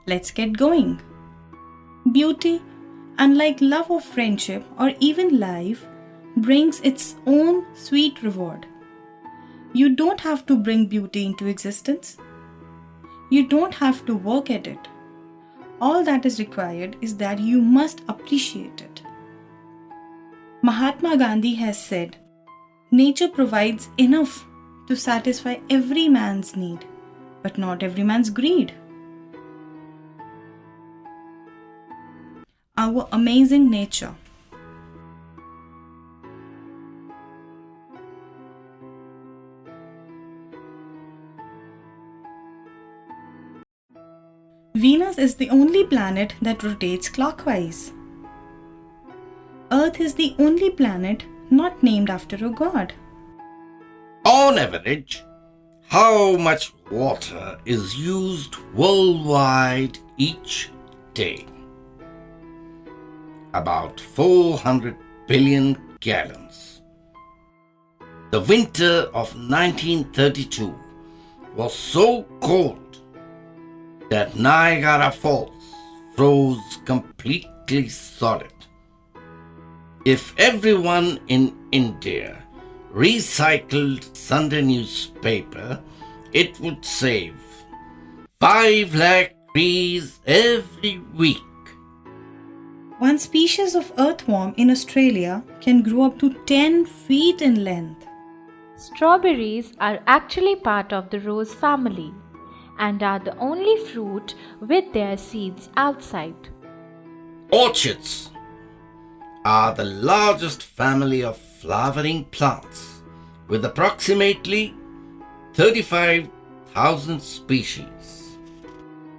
Let's get going. Beauty, unlike love or friendship or even life, brings its own sweet reward. You don't have to bring beauty into existence. You don't have to work at it. All that is required is that you must appreciate it. Mahatma Gandhi has said, "Nature provides enough to satisfy every man's need, but not every man's greed." Our amazing nature. Venus is the only planet that rotates clockwise. Earth is the only planet not named after a god. On average, how much water is used worldwide each day? About 400 billion gallons. The winter of 1932 was so cold that Niagara Falls froze completely solid. If everyone in India recycled Sunday newspaper, it would save 5 lakh trees every week. One species of earthworm in Australia can grow up to 10 feet in length. Strawberries are actually part of the rose family and are the only fruit with their seeds outside. Orchids are the largest family of flowering plants with approximately 35,000 species.